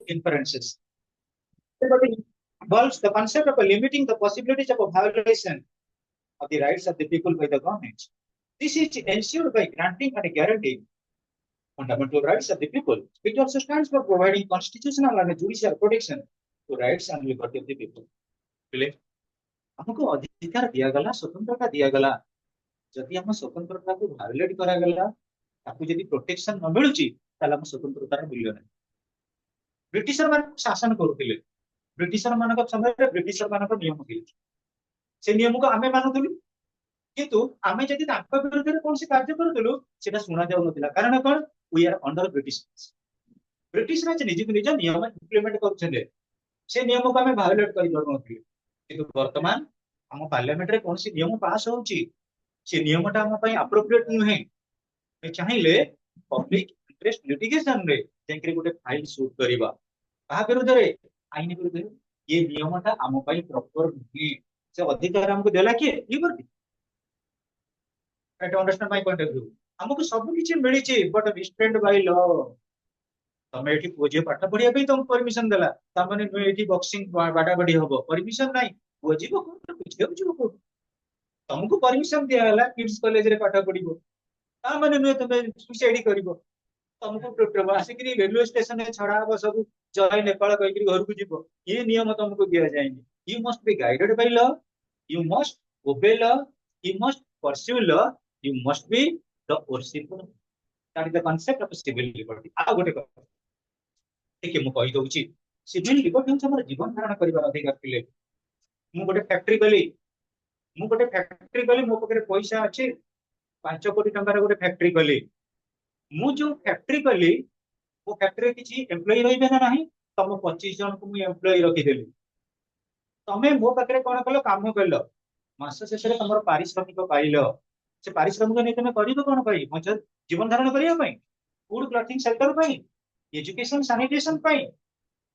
inferences. Everybody involves the concept of limiting the possibilities of a violation of the rights of the people by the government. This is ensured by granting and guaranteeing fundamental rights of the people. It also stands for providing constitutional and judicial protection to rights and liberty of the people. हमको अधिकार दिया गला, स्वतंत्रता दिया गला, जदि हम स्वतंत्रता को वायोलेट करा गला, ताकू जदि प्रोटेक्शन न मिलुची, ताला हम स्वतंत्रतार मूल्य नहीं. ब्रिटिशर मान शासन करुथिले, ब्रिटिशर मानक समय रे ब्रिटिशर मानक नियम थिले, से नियम को आमे मानुथिलु, किंतु आमे जदि तांका विरुद्ध रे कोनसी कार्य करुथिलु, सेटा सुना जाउ नथिला. कारण कोन? We are under British. British Raj निज निज नियम इंप्लीमेंट करुछले, से नियम को आमे वायोलेट करि दरनथिले. किंतु वर्तमान हम पार्लियामेंट रे कोनसी नियम पास होउची, से नियमटा हम पई एप्रोप्रिएट नुहे. चाहिए पब्लिक इंटरेस्ट लिटिगेशन रे जेंकरे गोटे फाइल शूट करबा कहा विरुद्ध रे आईन विरुद्ध रे ये नियमटा हम पई प्रॉपर नुहे. से अधिकार हमको देला के liberty. I understand my point of view. हमको सब किछि मिली छि बट रिस्ट्रेंड बाय लॉ. तमे एठी पूजे पाठ पढिया पे तुम परमिशन देला, ता माने नु एठी बॉक्सिंग बाडा बाडी होबो, परमिशन नाही. पूजेबो को पूजेबो जो तुमको परमिशन दिया हला किड्स कॉलेज रे पाठ पढिबो, ता माने नु तमे सुसाइड करिवो. तुमको आसिकरी रेलवे स्टेशन में छड़ा हबो, सब जय नेपाल कहिकरी घर को जीवो. ये नियम तुमको दिया जायनी. You must be guided by law, you must obey law, you must pursue law, you must be the worshipper. That is the concept of civil liberty. आ गोटे কথা ठीक है मु कहि दउची, सिविल लिबर्टी हम हमर जीवन धारण करिवार अधिकार पिले. मु गोटे फैक्ट्री कली मो पकरे पैसा अच्छे 5 कोटी टंकार गोटे फैक्ट्री कली. मु जो फैक्ट्री कली वो फैक्ट्री किसी एम्प्लॉय रहिबे ना नहीं, तुम 25 जन को मु एम्प्लॉय रखी देली. तमे मो पकरे कोन कलो काम कलो, मास शेष रे तमर पारिश्रमिक पाइलो. से पारिश्रमिक नै तमे करिबो कोन पई? मज जीवन धारण करिया पई, फूड क्लॉथिंग सेक्टर पई, एजुकेशन सैनिटेशन पई.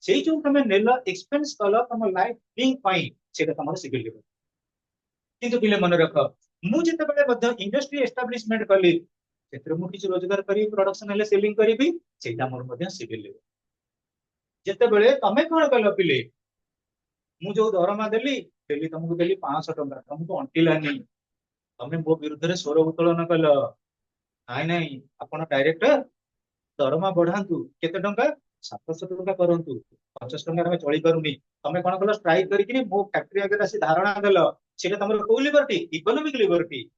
सेई जो तमे नेलो एक्सपेंस कलो तम लाइफ बीइंग पई, सेटा तमर सिविल लिबर्टी. किंतु पिले मन रख, मु जते बेले मध्य इंडस्ट्री एस्टैब्लिशमेंट कली, क्षेत्र मु किछ रोजगार करी प्रोडक्शन हेले सेलिंग करिबी, सेटा मोर मध्य सिविल लिबर्टी. जते बेले तमे कोन कलो पिले, मु जो दरमा देली देली तुमको देली 500 टंका, तुमको अंटिलानी. तमे मो विरुद्ध रे स्वर उत्तोलन कलो, नाइ नाइ आपण डायरेक्टर दरमा बढ़ांतु, केते टंका 700 टंका करंतु, 50 टंका रे चली करूनी. तमे कोन कलो स्ट्राइक करिकरी मो फैक्ट्री आगे आसी धारणा देलो, सेटा तमरो को liberty? Economic liberty.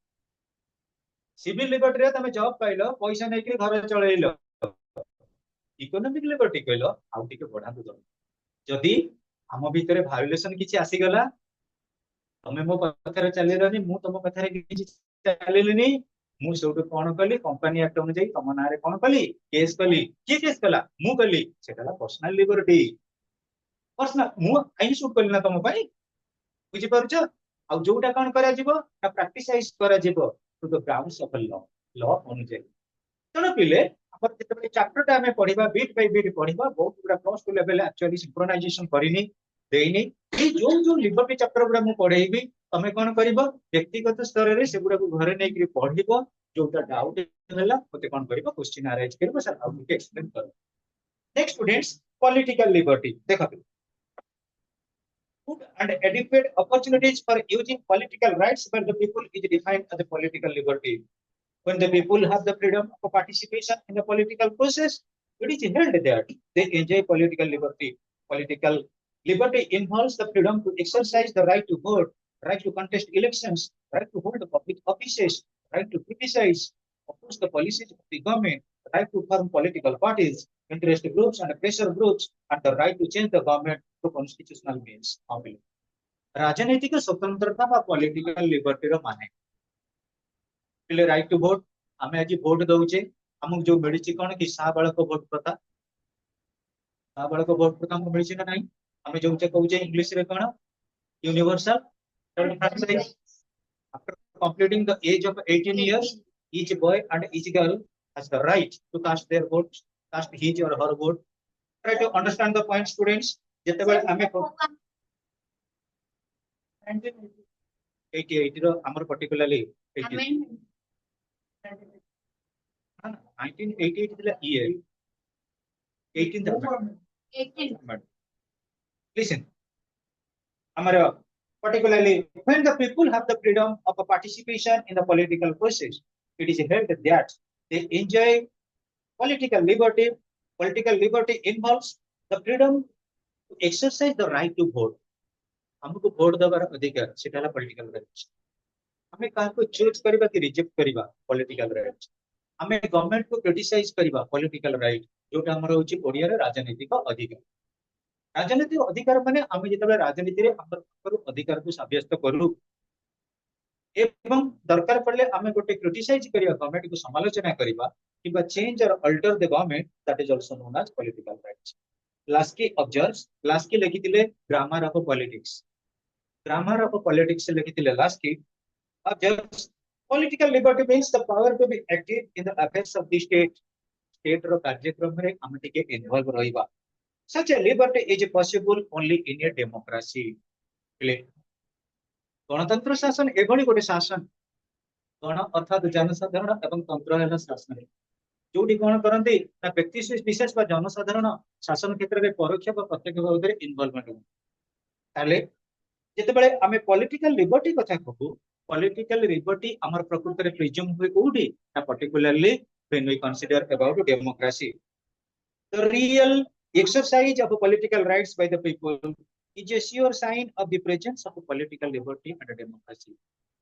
Civil liberty रे तमे जॉब पाइलो, पैसा नै कि घर चलेइलो. इकोनॉमिक लिबर्टी कहलो आउ टिके बढ़ांतु. दम जदी हम भीतर वायोलेशन किछि आसी गला, तमे मो कथारे चलेलनी, मु तम कथारे किछि चलेलनी. मु सेउट कोन कली, कंपनी एक्ट अनुसार तम नारे कोन कली, केस कली. के केस कला? मु कली. सेटाला पर्सनल लिबर्टी. पर्सनल मु आइन शूट कली ना तम पई. बुझी पारुछ? आ जोटा कोन करा जिवो, ता प्रैक्टिसाइज करा जिवो to the grounds of law. Law अनुसार तण पिले अपन जेते चैप्टर ता हमें पढिबा, बीट बाय बीट पढिबा. बहुत गुडा प्लस 2 लेवल एक्चुअली सिंक्रोनाइजेशन करिनी देइनी. ई जो लिबर्टी चैप्टर गुडा मु पढेइबी, तमे कोन करिवो व्यक्तिगत स्तर रे से गुडा को घरे नै करी पढिबो. जोटा डाउट होला मते कोन करिवो क्वेश्चन अरेंज करिवो, सर हाउ टू एक्सप्लेन करो. नेक्स्ट स्टूडेंट्स, पॉलिटिकल लिबर्टी देखो. Good and adequate opportunities for using political rights by the people is defined as a political liberty. When the people have the freedom of participation in the political process, it is held that they enjoy political liberty. Political liberty involves the freedom to exercise the right to vote, right to contest elections, right to hold public offices, right to criticize, oppose the policies of the government, right to form political parties, interest groups and pressure groups, and the right to change the government through constitutional means. राजनीतिक स्वतंत्रता बा political liberty रो माने पिले right to vote. हमें आज vote दउचे, हमक जो मिलिछि कोन कि साबालक vote प्रथा. साबालक वोट प्रथा हमक मिलिछि ना नहीं. हमें जो कहउचे इंग्लिश रे कोन universal franchise. After completing the age of 18 years, each boy and each girl has the right to cast their vote, cast his or her vote. Try to understand the point, students. जते बेले हमें 88 रो हमर particularly 1988 दिला year 18 the Listen, Amara, particularly when the people have the freedom of a participation in the political process, it is held that they enjoy political liberty. Political liberty involves the freedom to exercise the right to vote. हमको vote देवार अधिकार सेटा ହେଲା political rights. हमें काहाको choose करबा कि reject करबा political rights. हमें गवर्नमेंट को क्रिटिसाइज करबा political right. जोटा हमर होची ओडिया रे राजनीतिक अधिकार. राजनीतिक अधिकार माने आमे जेतबे राजनीति रे हमर अधिकार को साब्यस्त करू एवं दरकार पड़ले आमे गोटे क्रिटिसाइज करिया गवर्नमेंट को समालोचना करिबा किबा चेंज और alter the government that is also known as political rights. Laski observes Laski लिखिथिले grammar of politics. Grammar of politics लिखिथिले Laski observes political liberty means the power to be active in the affairs of the state. State रो कार्यक्रम रे आमे टिके involve रहिबा. Such a liberty is possible only in a democracy. गणतंत्र शासन एभली गोटे शासन गण अर्थात जनसाधारण एवं तंत्र है शासन जोटी कौन करती ना व्यक्ति विशेष जनसाधारण शासन क्षेत्र में परोक्ष प्रत्यक्ष भाव में इनवॉल्वमेंट ताले जितेबाला आम पॉलिटिकल लिबर्टी कथा कहू पॉलिटिकल लिबर्टी आम प्रकृत में प्रिज्यूम हुए कौटी ना particularly when we consider about democracy. The real exercise of political rights by the people is a sure sign of the presence of political liberty and democracy.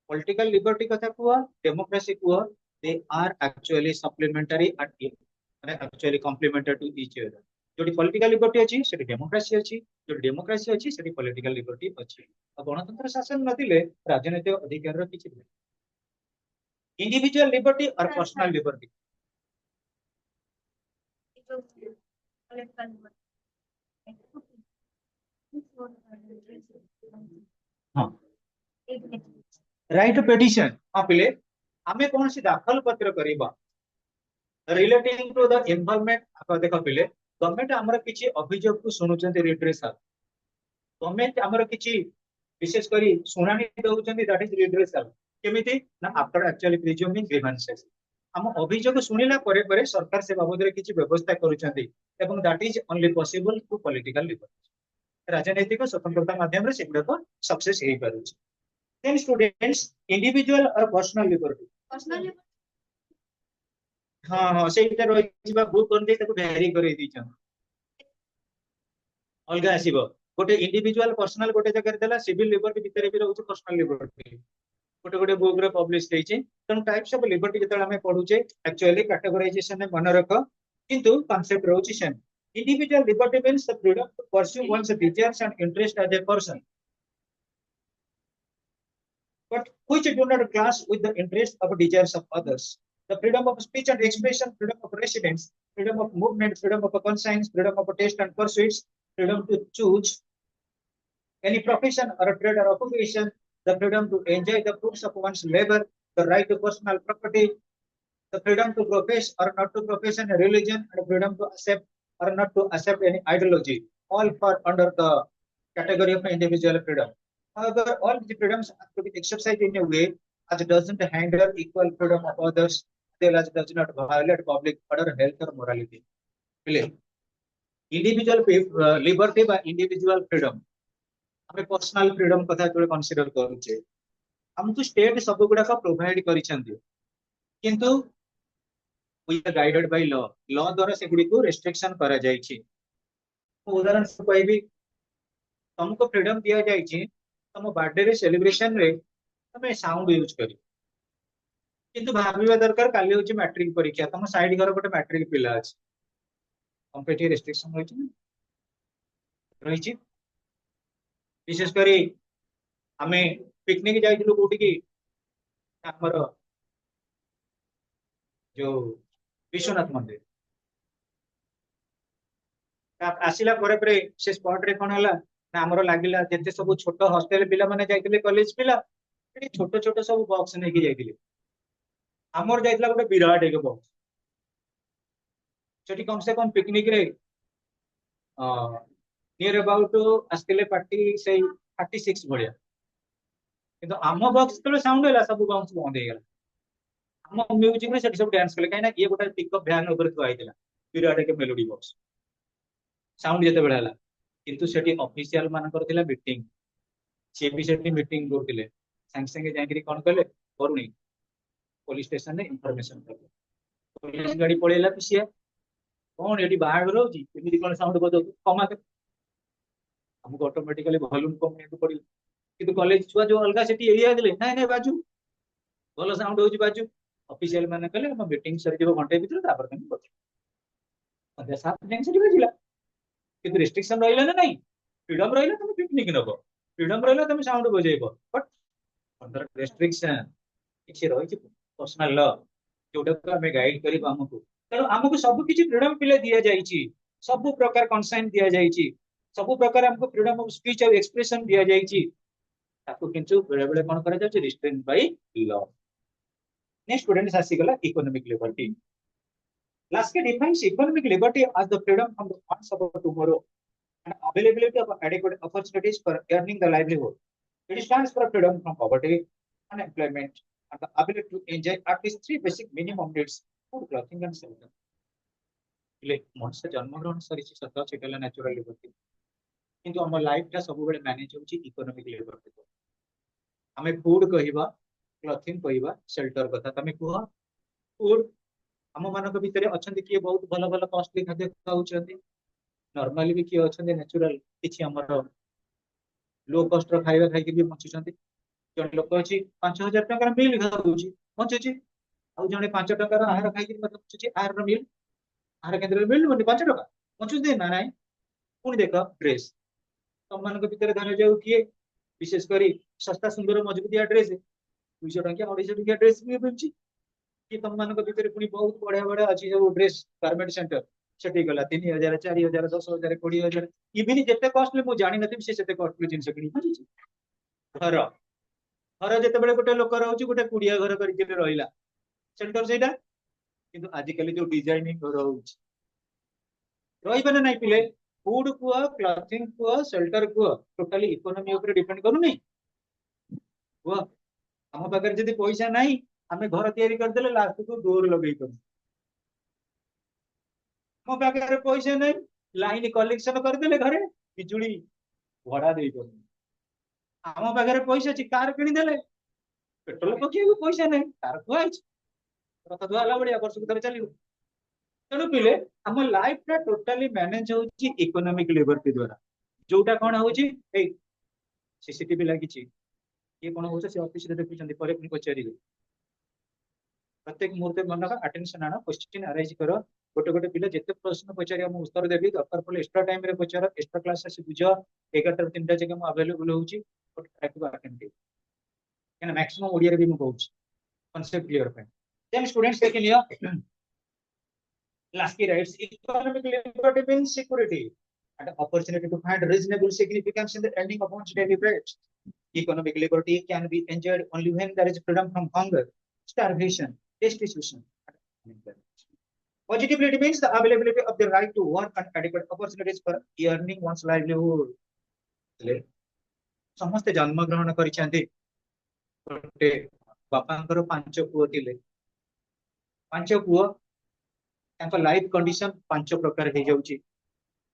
Political liberty kotha kuha, democracy kuha, they are actually supplementary and actually complementary to each other. जोटी political liberty अछि सेठी democracy अछि, जोटी democracy अछि सेठी political liberty अछि. गणतंत्र शासन नथिले राजनीतिक अधिकार रो किछि नै. Individual liberty or personal liberty. Right to petition हाँ पिले आमे कौन सी दाखल पत्र करिबा रिलेटिंग टू द इन्वॉल्वमेंट देखो पिले गवर्नमेंट हमर किछि अभियोग को सुनुचंती रिड्रेसल गवर्नमेंट हमर किछि विशेष करी सुनानी दउचंती दैट इज रिड्रेसल केमिति ना आफ्टर एक्चुअली प्रिज्यूमिंग ग्रीवेंसेस हम अभियोग सुनिला परे परे सरकार से बाबद रे किछि व्यवस्था करूचंती एवं that is only possible to political liberty राजनीतिक स्वतंत्रता माध्यम रे सेगुडा को सक्सेस हेई पारुछि. देन स्टूडेंट्स इंडिविजुअल और पर्सनल लिबर्टी हां हां सेटा रहि जिबा बुक कोन दे ताको वेरी करै दिछन अलगा आसीबो गोटे इंडिविजुअल पर्सनल गोटे जगह देला सिविल लिबर्टी भीतर भी रहउछ पर्सनल लिबर्टी गोटे गोटे बुक रे पब्लिश देछि तन टाइप्स ऑफ लिबर्टी जेतला हमें पढुचे एक्चुअली कैटेगराइजेशन में मन रख किंतु कांसेप्ट रहउछि same. Individual liberty means the freedom to pursue one's desires and interest as a person but which do not clash with the interest of desires of others. The freedom of speech and expression, freedom of residence, freedom of movement, freedom of conscience, freedom of taste and pursuits, freedom to choose any profession or a trade or occupation, the freedom to enjoy the fruits of one's labor, the right to personal property, the freedom to profess or not to profess any religion, and the freedom to accept or not to accept any ideology, all fall under the category of individual freedom. However, all the freedoms are to be exercised in a way as it doesn't hinder equal freedom of others, as well as does not violate public order, health, or morality. Individual liberty by individual freedom. हमें personal freedom कथा जो consider करूचे हमको state सब गुडा का provide करिसेंती किंतु we are guided by law law द्वारा से गुडी को रेस्ट्रिक्शन करा जायछि. उदाहरण से कहबी तुमको फ्रीडम दिया जायछि तुम बर्थडे रे सेलिब्रेशन रे तुम साउंड यूज करी किंतु भाबिबा दरकार काली होची मैट्रिक परीक्षा तुम साइड घर गोटे मैट्रिक पिला अछि कंपेटिटिव रेस्ट्रिक्शन होछि रहिछि. विशेष करी आमे पिकनिक जाइथिलु कोठी की हमर जो विश्वनाथ मंदिर आसिला परे परे से स्पॉट रे कोन हला ना हमरो लागिला जते सब छोट हॉस्टल पिला माने जाइथिले कॉलेज पिला एटी छोट छोट सब बॉक्स नै की जाइथिले हमर जाइथिला गोटे विराट एक बॉक्स सेठी कम से कम पिकनिक रे नियर अबाउट आस्तिले पार्टी से 36 भलिया किंतु आम बॉक्स तो साउंड होला सब बॉक्स बंद हे गेला आम म्यूजिक रे सेठी सब डांस कले काइना ये गोटा पिकअप वैन ऊपर थुआ आइतिला विराट के मेलोडी बॉक्स साउंड जिते बेला किंतु सेठी ऑफिशियल मानकर थिला मीटिंग सी भी सेठी मीटिंग करथिले संगे संगे जाकरी कोन कले करूनी पुलिस स्टेशन रे इंफॉर्मेशन कले पुलिस गाड़ी पळेला पिसिया कोन एठी बाहागर होची एमिति कोन साउंड बजौ कमा के हमको ऑटोमेटिकली वॉल्यूम कम करके पड़ी किंतु कॉलेज छुआ जो अलगा सेठी एरिया देले नाइ नाइ बाजू भलो साउंड होची बाजू ऑफिशियल माने कले हम मीटिंग सरी जीव घंटे भीतर तापर तमे बच अदे सात दिन सेठी बजिला किंतु रेस्ट्रिक्शन रहिला ना नहीं फ्रीडम रहिला तमे पिकनिक नबो फ्रीडम रहिला तमे साउंड बजेइबो बट अंडर रेस्ट्रिक्शन किछि रहिछि पर्सनल लॉ जोटा को हमें गाइड करिबो हमको तेणु हमको सब किछि फ्रीडम पिले दिया जाइछि सब प्रकार कंसाइन दिया जाइछि सब प्रकार हमको फ्रीडम ऑफ स्पीच और एक्सप्रेशन दिया जाइछि ताको किंतु बेले बेले कोन करा जाउछि restrain by law next student आसी गला economic liberty Laski defines economic liberty as the freedom from the wants of tomorrow and availability of adequate opportunities for earning the livelihood. It stands for freedom from poverty, unemployment, and the ability to enjoy at least three basic minimum needs: food, clothing, and shelter. એટલે મનુષ્ય જન્મગ્રહણ સરીଛି સତ છે એટલે ન્યાચୁରାଲ લિબર્ଟି କିନ୍ତୁ ଆମ ଲାଇଫଟା ସବୁବେଳେ manage ହେଉଛି economic liberty ଆମେ food କହିବା କ୍ଲଥିଂ କହିବା ସେଲ୍ଟର କଥା ତମେ କୁହ ଫୁଡ ଆମ ମାନଙ୍କ ଭିତରେ ଅଛନ୍ତି କିଏ ବହୁତ ଭଲ ଭଲ କଷ୍ଟଲି ଖାଦ୍ୟ ଖାଉଛନ୍ତି ନର୍ମାଲି ବି କିଏ ଅଛନ୍ତି ନ୍ୟାଚୁରାଲ କିଛି ଆମର लो कस्ट खाଇବା ଖାଇକି ବି ବଞ୍ଚୁଛନ୍ତି ଜଣେ ଲୋକ ଅଛି 5000 ଟଙ୍କାର ମିଲ୍ ଖାଉଛି ବଞ୍ଚୁଛି ଆଉ ଜଣେ 5 ଟଙ୍କାର ଆହାର ଖାଇକି ମଧ୍ୟ ବଞ୍ଚୁଛି ଆହାର ମିଲ୍ ଆହାର କେନ୍ଦ୍ରରେ ମିଳୁନି 5 ଟଙ୍କା ବଞ୍ଚୁଛି ନା ନାଇଁ ପୁଣି ଦେଖ ଡ୍ରେସ ତମମାନଙ୍କ ଭିତରେ ଧର ଯାଉ କିଏ ବିଶେଷ କରି ଶସ୍ତା ସୁନ୍ଦର ମଜବୁତିଆ ଡ୍ରେସ 200 ଟଙ୍କିଆ 250 ଟଙ୍କିଆ ଡ୍ରେସ ବି ମିଳୁଛି कि तुम मान भीतर पुणी बहुत बढ़िया बढ़िया अच्छी सब ड्रेस गारमेंट सेंटर सेठी गला 3000 4000 10,000 20,000 इवन जिते कॉस्टली मुझे जानी नथि से कॉस्टली जिनस किनी घर घर जिते बेले गोटे लोक रहउची गोटे कुड़िया घर करके रहिला सेंटर सेटा किंतु आजिकल जो डिजाइनिंग घर होउची रहिबा ना नाही पिले फूड कुआ क्लॉथिंग कुआ शेल्टर कुआ टोटली इकोनॉमी ऊपर डिपेंड करूनी कुआ हम पाकर जदी पैसा नाही हमें घर तैयारी करदेले लास्ट को डोर लगे कर मो पाखे पैसा नहीं लाइन कलेक्शन करदेले घरे बिजुली भड़ा दे कर आम पाखे पैसा अच्छी कार किदेले पेट्रोल पकेबू पैसा नहीं कार थुआई रथ धुआला बढ़िया वर्ष को चलो तेणु पिले आम लाइफ टा टोटाली मैनेज होची इकोनॉमिक लिबर्टी द्वारा जोटा कौन होची सीसीटीवी लगी ये कौन हो ऑफिस देखुं पर पचारे प्रत्येक मुहूर्त मन का अटेंशन आना क्वेश्चन अराइज कर गोटे गोटे पिला जिते प्रश्न पचारे मुझे उत्तर देवी दरकार पड़े एक्स्ट्रा टाइम रे पचार एक्स्ट्रा क्लास आसी बुझ 11 3टा जगह मु अवेलेबल होची but try attend can maximum Odia रे भी मु कहूची कांसेप्ट क्लियर पे देन स्टूडेंट्स देख लिया लास्ट की rights economic liberty means security and opportunity to find reasonable significance in the earning of one's daily bread. Economic liberty can be enjoyed only when there is freedom from hunger, starvation, destitution. Positivity means the availability of the right to work and adequate opportunities for earning one's livelihood. ସମସ୍ତେ ଜନ୍ମ ଗ୍ରହଣ କରିଛନ୍ତି ଗୋଟେ ବାପାଙ୍କର 5 ପୁଅ ଥିଲେ 5 ପୁଅ ତାଙ୍କ ଲାଇଫ कंडीशन 5 ପ୍ରକାର ହେଇ ଯାଉଛି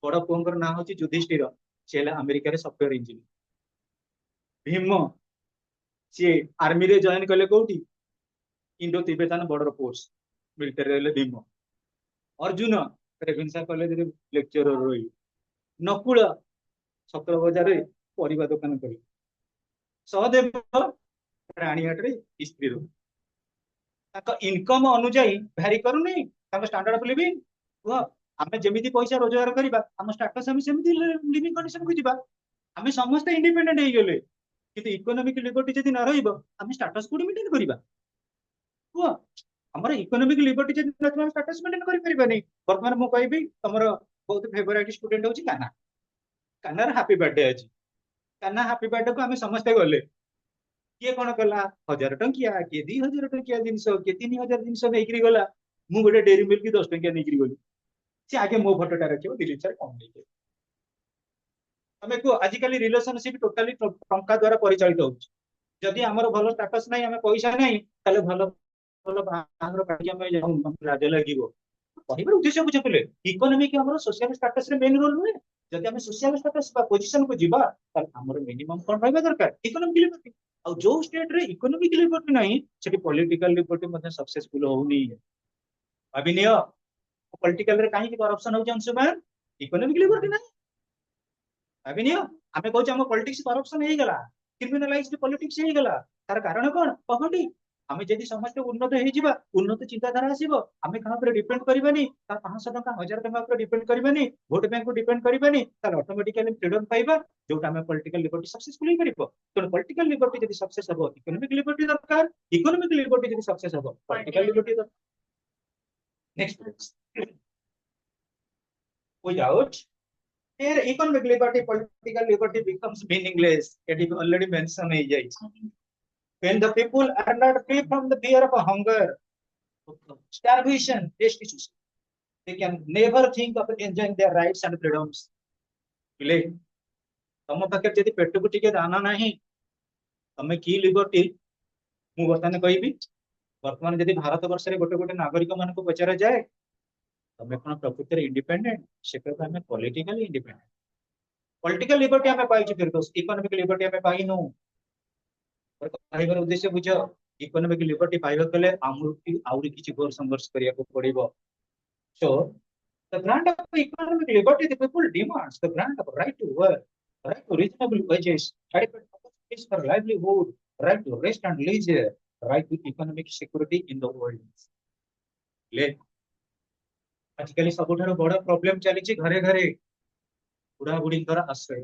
बड़ पुओं ना हूँ युधिष्ठिर सी अमेरिका सफ्टवेयर इंजीनियर भीम सी आर्मी रे जॉइन कले कौटी Indo Tibetan border force military रहे भीम अर्जुन रेभेन्सा कॉलेज रे लेक्चरर रही नकुल 17 बजार परिवा दुकान कर सहदेव राणीहाट रे स्त्री income अनुजाई Bhairi करूनी standard of living आमे जेमिति पैसा रोजगार करिबा हम स्टेटस हम सेमिति लिविंग कंडीशन को जिबा आमे समस्त इंडिपेंडेंट हे गेले किंतु इकोनॉमिक लिबर्टी जदि न रहिबो आमे स्टेटस को मेंटेन करिबा हुआ हमर इकोनॉमिक लिबर्टी जदि न हम स्टेटस मेंटेन करि परिबा नै वर्तमान मु कहबी हमर बहुत फेवरेट स्टूडेंट होची काना कानार हैप्पी बर्थडे अछि काना हैप्पी बर्थडे को आमे समस्त गले किए कोन कला 1000 टंकिया के 2000 टंकिया जिंस के 3000 जिंस नेकरी गला मु गोटे डेरी मिल्क 10 टंकिया नेकरी गली से आगे मो फोटोटा रखियो दिलीप सर कम नहीं तमे को आजिकली रिलेशनशिप टोटली टंका द्वारा परिचालित होउछ जदि हमर भलो स्टेटस नाही हमें पैसा नाही ताले भलो भलो बाहागर काटी हमें राजा लागिवो କହିବାର ଉଦ୍ଦେଶ୍ୟ ବୁଝ ପିଲେ ଇକୋନୋମିक ଆମର सोशल स्टेटस रे मेन रोल नुहे जदि हम सोशल स्टेटस बा पोजीशन को जिबा तार हमर मिनिमम कोन रहबा दरकार इकोनॉमिक लिबर्टी आ जो स्टेट रे इकोनॉमिक लिबर्टी नाही सेठी पॉलिटिकल लिबर्टी मध्ये सक्सेसफुल होउनी अभिनय पॉलिटिकल रे काहे करप्शन हो अंशुमान इकोनॉमिक लिबर्टी नाही अभिनय आमे कहू हम पॉलिटिक्स करप्शन हे गला क्रिमिनलाइज्ड पॉलिटिक्स हे गला तार कारण कोन पॉवर्टी आमे जदि समस्त उन्नत हे जिबा उन्नत चिंताधारा आसीबो आमे कहा पर डिपेंड करबानी ता 500 टका 1000 टका पर डिपेंड करबानी वोट बैंक को डिपेंड करबानी तार ऑटोमेटिकली फ्रीडम पाइबा जोटा आमे पॉलिटिकल लिबर्टी सक्सेसफुल हे करिबो तो पॉलिटिकल लिबर्टी जदि सक्सेस हबो इकोनॉमिक लिबर्टी दरकार इकोनॉमिक लिबर्टी जदि सक्सेस हबो पॉलिटिकल लिबर्टी दरकार next without here economic liberty political liberty becomes meaningless it is already mentioned हे जाई when the people are not free from the fear of hunger starvation destitution they can never think of enjoying their rights and freedoms पिले तम पाखे जदि पेट को टिके दाना नाही तमे की लिबर्टी मु बर्तमान कहबी वर्तमान जदि भारत वर्ष रे गोटे गोटे नागरिक मान को पचारा जाए तमे कोन प्रकृति रे इंडिपेंडेंट से कहबा हमें पॉलिटिकली इंडिपेंडेंट पॉलिटिकल लिबर्टी हमें पाइछि फिर तो इकोनॉमिक लिबर्टी हमें पाई नो पर कहबार उद्देश्य बुझ इकोनॉमिक लिबर्टी पाइबा कले आमुति आउरी किछि घोर संघर्ष करिया को पड़िबो so the grant of economic liberty the people demands the grant of right to work right to reasonable wages adequate opportunities for livelihood right to rest and leisure right to economic security in the world ले आजकल सबुठार बड़ problem चली घरे घरे बुढ़ा बुढ़ी आश्रय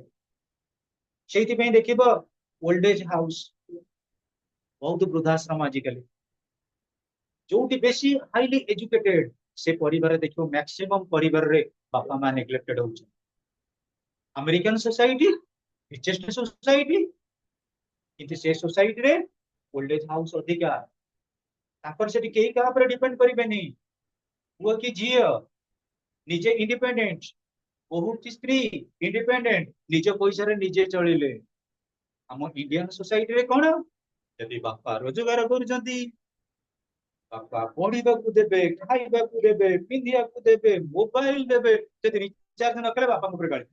से देखिब ओल्ड एज हाउस बहुत वृद्धाश्रम आजिकल जो बेसी हाईली एजुकेटेड से परिवार देखियो मैक्सिमम परिवार रे बापा मां नेग्लेक्टेड हो अमेरिकन सोसाइटी रिचेस्ट सोसाइटी किंतु से सोसाइटी रे ओल्ड एज हाउस अधिका ताकर सेठी केही का पर डिपेंड करिबेनी पुआ की झील निजे इंडिपेंडेंट बहुत स्त्री इंडिपेंडेंट निज पैसा रे निजे चलिले हम इंडियन सोसाइटी रे कोन जदि बापा रोजगार करूचंती बापा पढ़ा को देबे खाइबा को देबे पिंधिया को देबे मोबाइल देबे जदि रिचार्ज न करे बापा ऊपर गाड़ी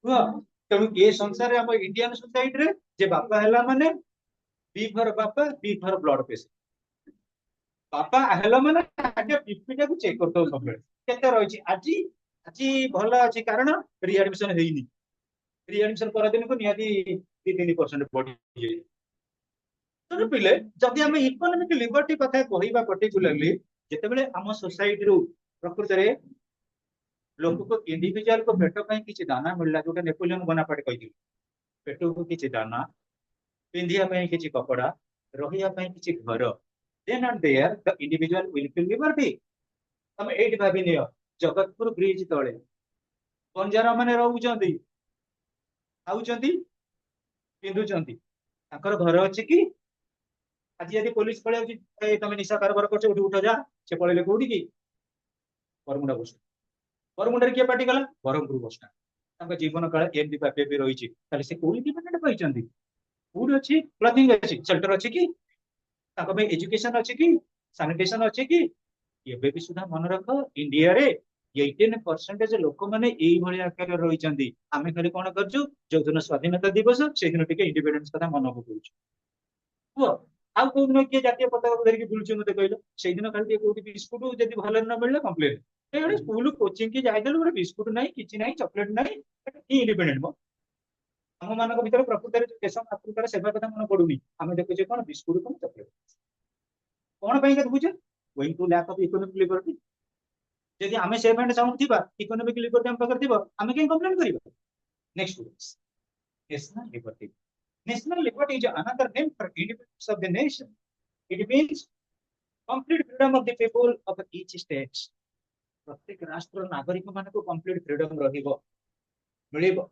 हुआ तेणु ए संसार हम इंडियन सोसाइटी रे जे बापा हला माने बी फॉर बापा बी फॉर ब्लड प्रेशर बापा हला माने आगे बीपी को चेक करतो सब केते रहिछि आजी आजी भलो अछि कारण रीएडमिशन हेइनी रीएडमिशन कर दिन को नियादी 2-3% बढ़ी जाय तो पिले जदि हम इकोनॉमिक लिबर्टी कथा कहिबा पर्टिकुलरली जेते बेले हम सोसाइटी रो प्रकृत रे लोक को इंडिविजुअल को पेट पई किछि दाना मिलला जोटा नेपोलियन बोनापार्ट कहिथि पेट को किछि दाना पिंधिया पई किछि कपड़ा रहिया पई किछि घर then and there the individual will feel liberty हम एट भाबी नियो जगतपुर ब्रिज तळे बंजारा माने रहउचंदी आउचंदी पिंधुचंदी ताकर घर अछि कि आज यदि पुलिस पळे तमे निशा कारबार करछ उठी उठ जा से पळेले कोठी की बरमुंडा बस बरमुंडा रे के पार्टी गला बरमपुर बस स्टैंड तांका जीवन काल एमडी पापे भी रहिछि ताले से कोली डिपेंडेंट पाइचंदी फूड अछि क्लॉथिंग अछि शेल्टर अछि कि ताको में एजुकेशन अछि कि सैनिटेशन अछि कि एबे भी सुधा मन रख इंडिया रे 18% लोक माने एई भली आकार रहिचंदी आमे खाली कोन करजु जो दिन स्वाधीनता दिवस से दिन टिके इंडिपेंडेंस कथा मन पकउछु हो आ को दिन के जातीय पताका को धरि बुलछु मते कहलो से दिन खाली कोठी बिस्कुट जदी भले न मिलले कंप्लेन ए स्कूल कोचिंग की जाइदल गोटे बिस्कुट नाही किछि नाही चॉकलेट नाही की इंडिपेंडेंट मो हम मानक भीतर प्रकृति रे देश मातृकार सेवा कथा मन पडुनी आमे देखुचे कोन बिस्कुट कोन चॉकलेट कोन पई के बुझे going to lack of economic liberty यदि आमे से माइंड साउंड थिबा इकोनॉमिक लिबर्टी हम पकड़ थिबा आमे के कंप्लेन करिबा next national liberty is another name for independence of the nation it means complete freedom of the people of each state प्रत्येक राष्ट्र नागरिक मान को कंप्लीट फ्रीडम रहिबो मिलिबो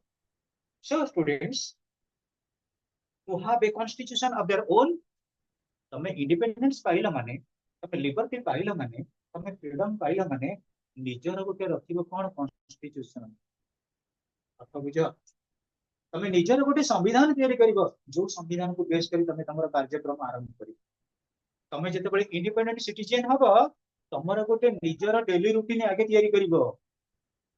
so students who have a constitution of their own तमे independence पाइला माने तमे लिबर्टी पाइला माने तमे फ्रीडम पाइला माने निजर गोटे रखिबो कोन कॉन्स्टिट्यूशन अथ बुझ तमे निजर गोटे संविधान तैयारी करिवो जो संविधान को बेस करी तमे तमरो कार्यक्रम आरंभ करी तमे जते बळे इंडिपेंडेंट सिटीजन हबो ତମର ଗୋଟେ ନିଜର ଡେଲି ରୁଟିନ ଆଗେ ତିଆରି କରିବ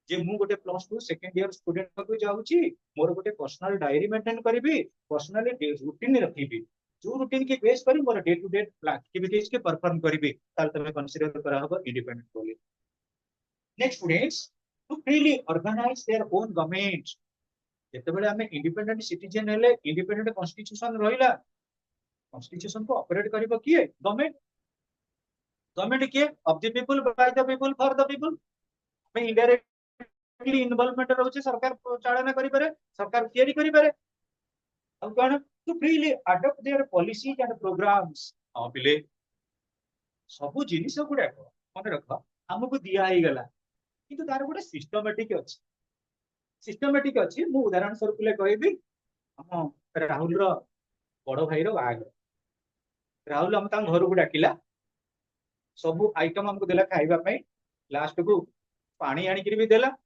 ଯେ ମୁଁ ଗୋଟେ +2 ସେକେଣ୍ଡ ଇୟର ଷ୍ଟୁଡେଣ୍ଟ ପାଖକୁ ଯାଉଛି, ମୋର ଗୋଟେ पर्सनल डायरी मेंटेन କରିବି, पर्सनली ରୁଟିନ ରଖିବି, ଯୋଉ ରୁଟିନ କି ବେସ୍ କରି ମୋର ଡେ ଟୁ ଡେ ଆକ୍ଟିଭିटीज के परफॉर्म କରିବି, ତାହେଲେ ତମେ କନସିଡର କରାହବ इंडिपेंडेंट ବୋଲି। Next students, to freely organise their own government. ଯେତେବେଳେ ଆମେ इंडिपेंडेंट सिटीजन हेले, इंडिपेंडेंट कॉन्स्टिट्यूशन रहिला, कॉन्स्टिट्यूशन को ऑपरेट करिवो किए? गवर्नमेंट। गवर्नमेंट किए? Of the people, by the people, for the people. मैं इनडायरेक्टली इन्वॉल्वमेंट रहउचे, सरकार चालना करि पारे, सरकार तैयारी करि पारे। ଆଉ କଣ? To freely adopt their policies and programmes. ହଁ ପିଲେ, ସବୁ ଜିନିଷ गुड़ाक मन रख हमको दिया ही गला, किंतु तार गोटे सिस्टमेटिक अछि। सिस्टमेटिक अछि, मु उदाहरण स्वरूप कहबी, हम राहुल रो बड़ भाई रो बाग, राहुल हम घर को डाकिला, सब आइटम हमको देला खाइबा पई, लास्ट को पानी आनिक भी देला,